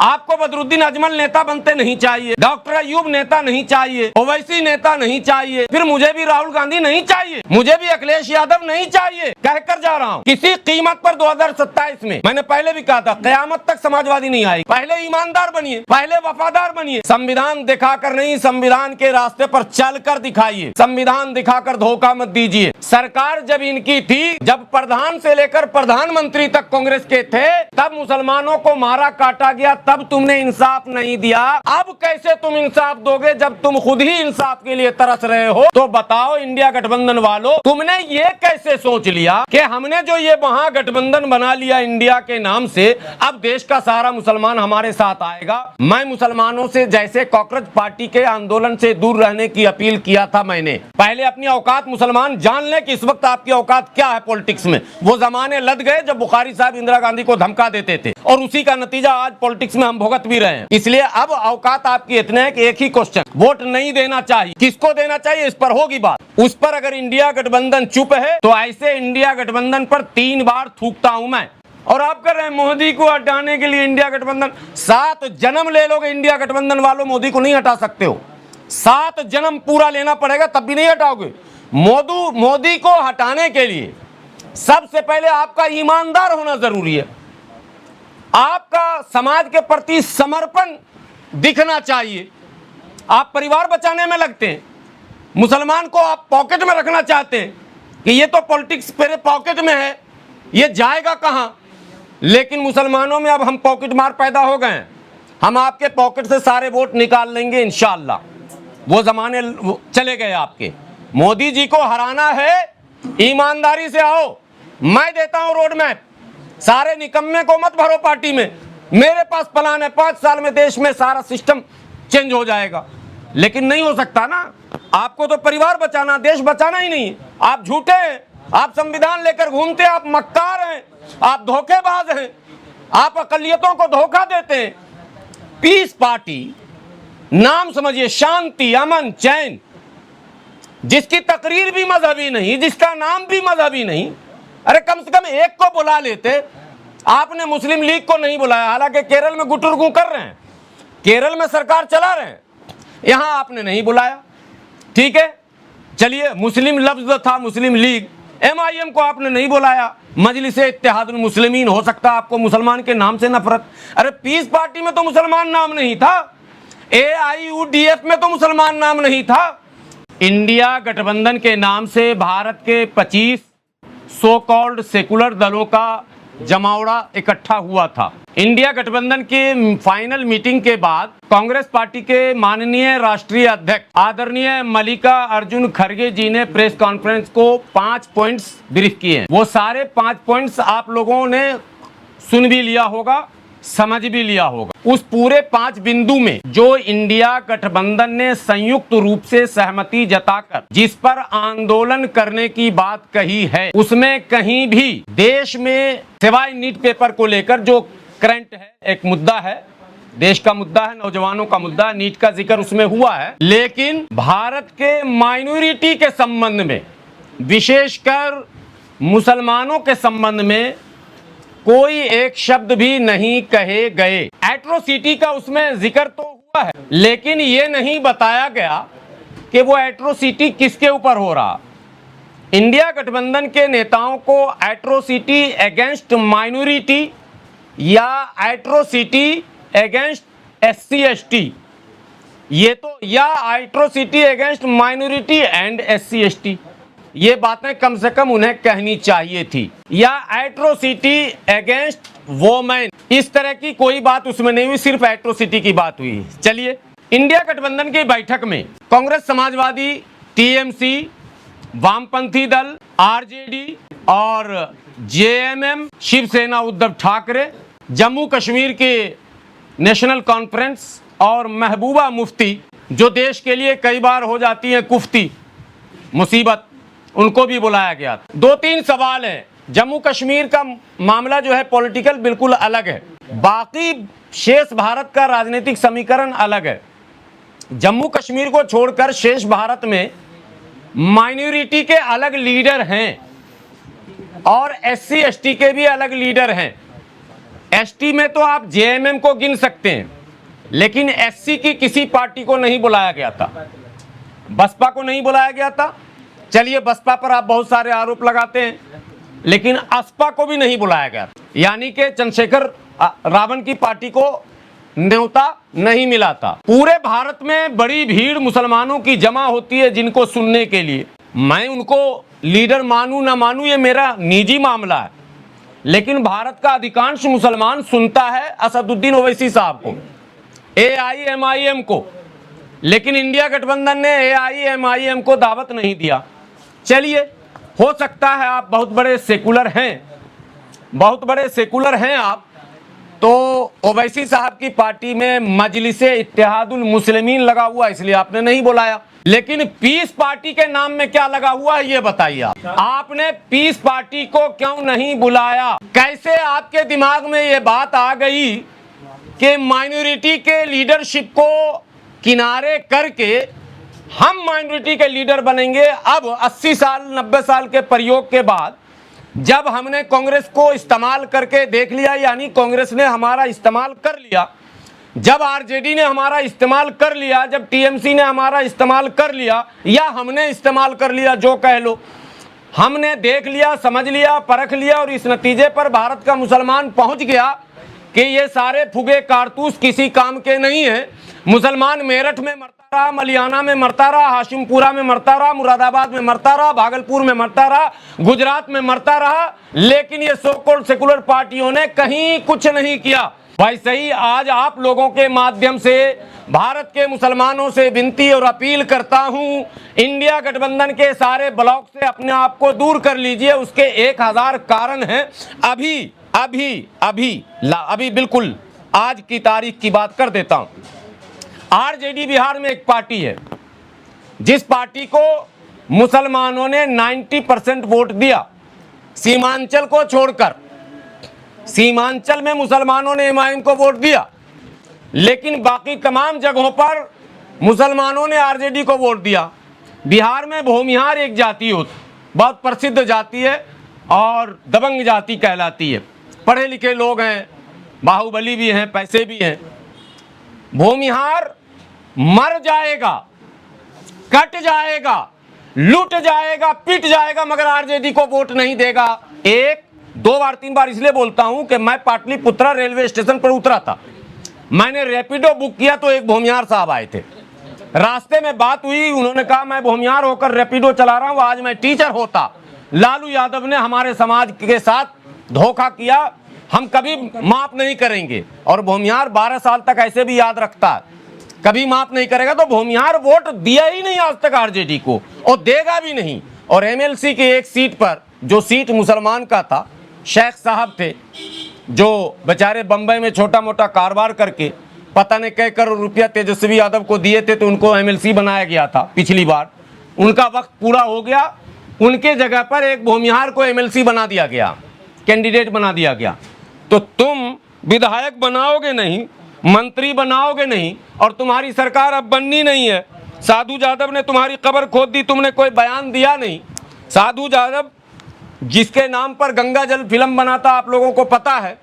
आपको बदरुद्दीन अजमल नेता बनते नहीं चाहिए, डॉक्टर अयूब नेता नहीं चाहिए, ओवैसी नेता नहीं चाहिए, फिर मुझे भी राहुल गांधी नहीं चाहिए, मुझे भी अखिलेश यादव नहीं चाहिए, कहकर जा रहा हूँ। किसी कीमत पर 2027 में मैंने पहले भी कहा था, कयामत तक समाजवादी नहीं आएगी। पहले ईमानदार बनिए, पहले वफादार बनिए, संविधान दिखाकर नहीं, संविधान के रास्ते पर चलकर दिखाइए, संविधान दिखाकर धोखा मत दीजिए। सरकार जब इनकी थी, जब प्रधान से लेकर प्रधानमंत्री तक कांग्रेस के थे, तब मुसलमानों को मारा काटा गया, तब तुमने इंसाफ नहीं दिया। अब कैसे तुम इंसाफ दोगे जब तुम खुद ही इंसाफ के लिए तरस रहे हो? तो बताओ इंडिया गठबंधन वालों, तुमने ये कैसे सोच लिया कि हमने जो ये महागठबंधन बना लिया इंडिया के नाम से, अब देश का सारा मुसलमान हमारे साथ आएगा? मैं मुसलमानों से जैसे कॉकरोच पार्टी के आंदोलन से दूर रहने की अपील किया था, मैंने पहले अपनी औकात मुसलमान जान ले कि इस वक्त आपकी औकात क्या है पॉलिटिक्स में। वो जमाने लद गए जब बुखारी साहब इंदिरा गांधी को धमका देते थे, और उसी का नतीजा आज पॉलिटिक्स में हम भुगत भी रहे हैं। इसलिए अब औकात आपकी इतने है कि एक ही क्वेश्चन, वोट नहीं देना चाहिए। किसको देना चाहिए इस पर होगी बात, उस पर अगर इंडिया गठबंधन चुप है तो ऐसे इंडिया गठबंधन पर 3 बार थूकता हूं मैं। और आप कर रहे हैं मोदी को हटाने के लिए इंडिया गठबंधन। 7 जन्म ले लोगे इंडिया गठबंधन वालों, मोदी को नहीं हटा सकते हो। 7 जन्म पूरा लेना पड़ेगा तब भी नहीं हटाओगे। मोदी को हटाने के लिए सबसे पहले आपका ईमानदार होना जरूरी है, आपका समाज के प्रति समर्पण दिखना चाहिए। आप परिवार बचाने में लगते हैं, मुसलमान को आप पॉकेट में रखना चाहते हैं कि ये तो पॉलिटिक्स मेरे पॉकेट में है, ये जाएगा कहां? लेकिन मुसलमानों में अब हम पॉकेट मार पैदा हो गए हैं। हम आपके पॉकेट से सारे वोट निकाल लेंगे इंशाअल्लाह। वो जमाने चले गए आपके। मोदी जी को हराना है, ईमानदारी से आओ। मैं देता हूं रोड मैप, सारे निकम्मे को मत भरो पार्टी में। मेरे पास प्लान है, 5 साल में देश में सारा सिस्टम चेंज हो जाएगा। लेकिन नहीं हो सकता ना, आपको तो परिवार बचाना, देश बचाना ही नहीं। आप झूठे हैं, आप संविधान लेकर घूमते हैं, आप मक्कार हैं, आप धोखेबाज हैं, आप अकलियतों को धोखा देते हैं। पीस पार्टी नाम समझिए, शांति, अमन, चैन, जिसकी तकरीर भी मजहबी नहीं, जिसका नाम भी मजहबी नहीं। अरे कम से कम एक को बुला लेते। आपने मुस्लिम लीग को नहीं बुलाया, हालांकि केरल में गुटुरगू कर रहे हैं, केरल में सरकार चला रहे हैं, यहां आपने नहीं बुलाया। ठीक है, चलिए, मुस्लिम लफ्ज था मुस्लिम लीग, MIM को आपने नहीं बुलाया। मजलिस इत्तेहादुल मुस्लिमीन, हो सकता है आपको मुसलमान के नाम से नफरत। अरे पीस पार्टी में तो मुसलमान नाम नहीं था, AIUDF में तो मुसलमान नाम नहीं था। इंडिया गठबंधन के नाम से भारत के 25 सो कॉल्ड सेकुलर दलों का जमावड़ा इकट्ठा हुआ था। इंडिया गठबंधन के फाइनल मीटिंग के बाद कांग्रेस पार्टी के माननीय राष्ट्रीय अध्यक्ष आदरणीय मल्लिका अर्जुन खड़गे जी ने प्रेस कॉन्फ्रेंस को 5 पॉइंट्स ब्रीफ किए। वो सारे 5 पॉइंट्स आप लोगों ने सुन भी लिया होगा, समझ भी लिया होगा। उस पूरे 5 बिंदु में जो इंडिया गठबंधन ने संयुक्त रूप से सहमति जताकर जिस पर आंदोलन करने की बात कही है, उसमें कहीं भी देश में सिवाय नीट पेपर को लेकर जो करंट है, एक मुद्दा है, देश का मुद्दा है, नौजवानों का मुद्दा है, नीट का जिक्र उसमें हुआ है, लेकिन भारत के माइनॉरिटी के संबंध में, विशेषकर मुसलमानों के संबंध में कोई एक शब्द भी नहीं कहे गए। एट्रोसिटी का उसमें जिक्र तो हुआ है, लेकिन ये नहीं बताया गया कि वो एट्रोसिटी किसके ऊपर हो रहा। इंडिया गठबंधन के नेताओं को एट्रोसिटी अगेंस्ट माइनॉरिटी या एट्रोसिटी अगेंस्ट SC ST, ये तो, या atrocity against minority and SC ST, ये बातें कम से कम उन्हें कहनी चाहिए थी, या एट्रोसिटी अगेंस्ट वोमेन, इस तरह की कोई बात उसमें नहीं हुई, सिर्फ एट्रोसिटी की बात हुई। चलिए, इंडिया गठबंधन की बैठक में कांग्रेस, समाजवादी, TMC, वामपंथी दल, RJD और JMM, शिवसेना उद्धव ठाकरे, जम्मू कश्मीर के नेशनल कॉन्फ्रेंस और महबूबा मुफ्ती, जो देश के लिए कई बार हो जाती है कुफ्ती मुसीबत, उनको भी बुलाया गया। 2-3 सवाल हैं। जम्मू कश्मीर का मामला जो है पॉलिटिकल बिल्कुल अलग है, बाकी शेष भारत का राजनीतिक समीकरण अलग है। जम्मू कश्मीर को छोड़कर शेष भारत में माइनॉरिटी के अलग लीडर हैं और SC ST के भी अलग लीडर हैं। एसटी में तो आप जेएमएम को गिन सकते हैं, लेकिन एससी की किसी पार्टी को नहीं बुलाया गया था, बसपा को नहीं बुलाया गया था। चलिए बसपा पर आप बहुत सारे आरोप लगाते हैं, लेकिन असपा को भी नहीं बुलाया गया, यानी कि चंद्रशेखर रावण की पार्टी को न्योता नहीं मिला था। पूरे भारत में बड़ी भीड़ मुसलमानों की जमा होती है जिनको सुनने के लिए। मैं उनको लीडर मानूं ना मानूं ये मेरा निजी मामला है, लेकिन भारत का अधिकांश मुसलमान सुनता है असदुद्दीन ओवैसी साहब को, एआईएमआईएम को, लेकिन इंडिया गठबंधन ने एआईएमआईएम को दावत नहीं दिया। चलिए, हो सकता है आप बहुत बड़े सेकुलर हैं, बहुत बड़े सेकुलर हैं आप, तो ओवैसी साहब की पार्टी में मजलिसे इत्तेहादुल मुस्लिमीन लगा हुआ, इसलिए आपने नहीं बुलाया। लेकिन पीस पार्टी के नाम में क्या लगा हुआ है ये बताइए आप। आपने पीस पार्टी को क्यों नहीं बुलाया? कैसे आपके दिमाग में ये बात आ गई कि माइनॉरिटी के लीडरशिप को किनारे करके हम माइनॉरिटी के लीडर बनेंगे? अब 80 साल 90 साल के प्रयोग के बाद जब हमने कांग्रेस को इस्तेमाल करके देख लिया, यानी कांग्रेस ने हमारा इस्तेमाल कर लिया, जब आरजेडी ने हमारा इस्तेमाल कर लिया, जब टीएमसी ने हमारा इस्तेमाल कर लिया, या हमने इस्तेमाल कर लिया, जो कह लो, हमने देख लिया, समझ लिया, परख लिया, और इस नतीजे पर भारत का मुसलमान पहुंच गया कि ये सारे फुगे कारतूस किसी काम के नहीं है। मुसलमान मेरठ में मरता रहा, मलियाना में मरता रहा, हाशिमपुरा में मरता रहा, मुरादाबाद में मरता रहा, भागलपुर में मरता रहा, गुजरात में मरता रहा, लेकिन ये सो कॉल्ड सेकुलर पार्टियों ने कहीं कुछ नहीं किया। वैसे ही आज आप लोगों के माध्यम से भारत के मुसलमानों से विनती और अपील करता हूं, इंडिया गठबंधन के सारे ब्लॉक से अपने आप को दूर कर लीजिए। उसके 1000 कारण हैं। अभी बिल्कुल आज की तारीख की बात कर देता हूं। आरजेडी बिहार में एक पार्टी है जिस पार्टी को मुसलमानों ने 90% वोट दिया, सीमांचल को छोड़कर। सीमांचल में मुसलमानों ने एमआईएम को वोट दिया, लेकिन बाकी तमाम जगहों पर मुसलमानों ने आरजेडी को वोट दिया। बिहार में भूमिहार एक जाति होती, बहुत प्रसिद्ध जाति है और दबंग जाति कहलाती है। पढ़े लिखे लोग हैं, बाहुबली भी हैं, पैसे भी हैं। भूमिहार मर जाएगा, कट जाएगा, लूट जाएगा, पिट जाएगा, मगर आरजेडी को वोट नहीं देगा। 1 2 बार 3 बार इसलिए बोलता हूं कि मैं पाटलिपुत्रा रेलवे स्टेशन पर उतरा था, मैंने रैपिडो बुक किया तो एक भूमिहार साहब आए थे। रास्ते में बात हुई, उन्होंने कहा मैं भूमिहार होकर रैपिडो चला रहा हूं, आज मैं टीचर होता। लालू यादव ने हमारे समाज के साथ धोखा किया, हम कभी माफ नहीं करेंगे। और भूमिहार 12 साल तक ऐसे भी याद रखता है, कभी माफ नहीं करेगा। तो भूमिहार वोट दिया ही नहीं आज तक आरजेडी को, और देगा भी नहीं। और एमएलसी की एक सीट पर, जो सीट मुसलमान का था, शेख साहब थे जो बेचारे बंबई में छोटा मोटा कारोबार करके पता नहीं कई करोड़ रुपया तेजस्वी यादव को दिए थे, तो उनको एमएलसी बनाया गया था पिछली बार। उनका वक्त पूरा हो गया, उनके जगह पर एक भूमिहार को एमएलसी बना दिया गया, कैंडिडेट बना दिया गया। तो तुम विधायक बनाओगे नहीं, मंत्री बनाओगे नहीं, और तुम्हारी सरकार अब बननी नहीं है। साधु यादव ने तुम्हारी कब्र खोद दी, तुमने कोई बयान दिया नहीं। साधु यादव जिसके नाम पर गंगा जल फिल्म बना था, आप लोगों को पता है,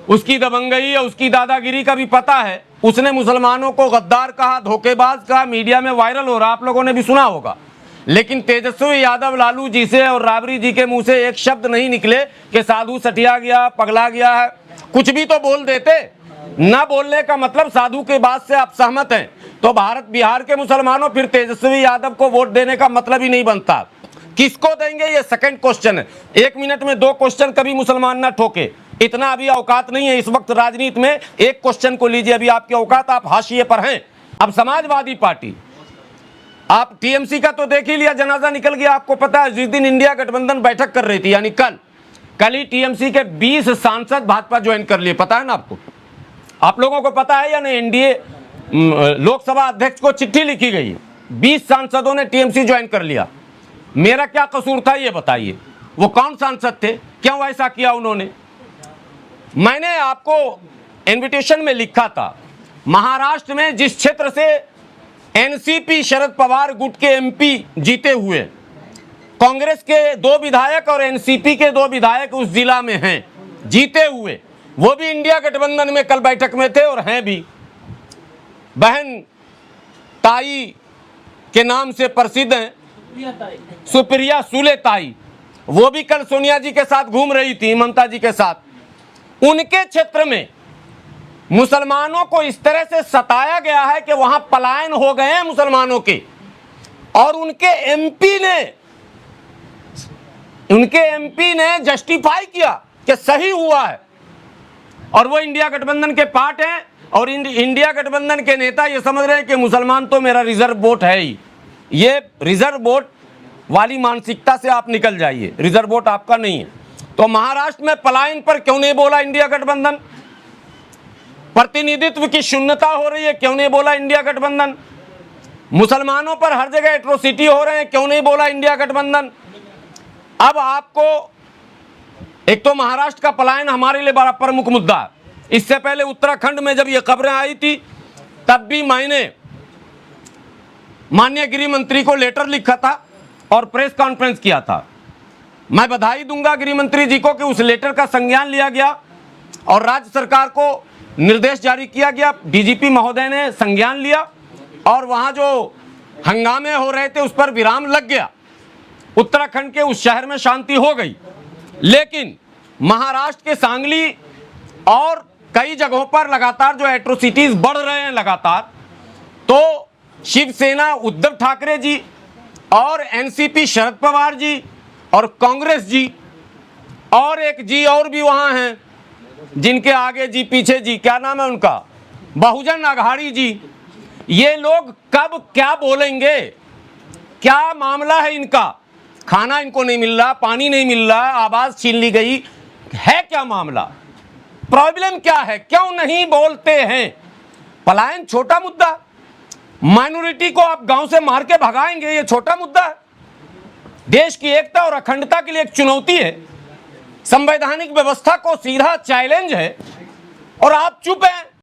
उसकी दबंगई या उसकी दादागिरी का भी पता है। उसने मुसलमानों को गद्दार कहा, धोखेबाज कहा, मीडिया में वायरल हो रहा, आप लोगों ने भी सुना होगा। लेकिन तेजस्वी यादव लालू जी से और राबड़ी जी के मुंह से एक शब्द नहीं निकले कि साधु सटिया गया, पगला गया है। कुछ भी तो बोल देते, ना बोलने का मतलब साधु के बात से आप सहमत हैं, तो भारत बिहार के मुसलमानों फिर तेजस्वी यादव को वोट देने का मतलब ही नहीं बनता। किसको देंगे ये सेकंड क्वेश्चन है। 1 मिनट में 2 क्वेश्चन कभी मुसलमान ना ठोके, इतना अभी औकात नहीं है इस वक्त राजनीति में। एक क्वेश्चन को लीजिए, अभी आपकी औकात, आप हाशिए पर हैं। अब समाजवादी पार्टी, आप टीएमसी का तो देख ही लिया, जनाजा निकल गया। आपको पता है जिस दिन इंडिया गठबंधन बैठक कर रही थी, यानी कल ही टीएमसी के 20 सांसद भाजपा ज्वाइन कर लिए, पता है ना आपको? आप लोगों को पता है या नहीं? एनडीए लोकसभा अध्यक्ष को चिट्ठी लिखी गई, 20 सांसदों ने टीएमसी ज्वाइन कर लिया। मेरा क्या कसूर था ये बताइए? वो कौन सांसद थे, क्यों ऐसा किया उन्होंने? मैंने आपको इनविटेशन में लिखा था, महाराष्ट्र में जिस क्षेत्र से एनसीपी शरद पवार गुट के एमपी जीते हुए, कांग्रेस के 2 विधायक और एनसीपी के 2 विधायक उस जिला में हैं जीते हुए, वो भी इंडिया गठबंधन में कल बैठक में थे और हैं भी। बहन ताई के नाम से प्रसिद्ध हैं सुप्रिया सुले ताई, वो भी कल सोनिया जी के साथ घूम रही थी, ममता जी के साथ। उनके क्षेत्र में मुसलमानों को इस तरह से सताया गया है कि वहां पलायन हो गए हैं मुसलमानों के, और उनके एमपी ने जस्टिफाई किया कि सही हुआ है, और वो इंडिया गठबंधन के पार्ट हैं। और इंडिया गठबंधन के नेता ये समझ रहे हैं कि मुसलमान तो मेरा रिजर्व वोट है ही। ये रिजर्व वोट वाली मानसिकता से आप निकल जाइए, रिजर्व वोट आपका नहीं है। तो महाराष्ट्र में पलायन पर क्यों नहीं बोला इंडिया गठबंधन? प्रतिनिधित्व की शून्यता हो रही है, क्यों नहीं बोला इंडिया गठबंधन? मुसलमानों पर हर जगह एट्रोसिटी हो रहे हैं, क्यों नहीं बोला इंडिया गठबंधन? अब आपको एक तो महाराष्ट्र का पलायन हमारे लिए बड़ा प्रमुख मुद्दा है। इससे पहले उत्तराखंड में जब ये खबरें आई थी तब भी मैंने माननीय गृह मंत्री को लेटर लिखा था और प्रेस कॉन्फ्रेंस किया था। मैं बधाई दूंगा गृह मंत्री जी को कि उस लेटर का संज्ञान लिया गया और राज्य सरकार को निर्देश जारी किया गया। डीजीपी महोदय ने संज्ञान लिया और वहां जो हंगामे हो रहे थे उस पर विराम लग गया। उत्तराखंड के उस शहर में शांति हो गई। लेकिन महाराष्ट्र के सांगली और कई जगहों पर लगातार जो एट्रोसिटीज बढ़ रहे हैं लगातार, तो शिवसेना उद्धव ठाकरे जी और एनसीपी शरद पवार जी और कांग्रेस जी और एक जी और भी वहां हैं जिनके आगे जी पीछे जी, क्या नाम है उनका, बहुजन अघाड़ी जी, ये लोग कब क्या बोलेंगे? क्या मामला है इनका? खाना इनको नहीं मिल रहा, पानी नहीं मिल रहा, आवाज छीन ली गई है, क्या मामला? प्रॉब्लम क्या है? क्यों नहीं बोलते हैं? पलायन छोटा मुद्दा, माइनॉरिटी को आप गांव से मार के भगाएंगे, ये छोटा मुद्दा है। देश की एकता और अखंडता के लिए एक चुनौती है, संवैधानिक व्यवस्था को सीधा चैलेंज है, और आप चुप हैं।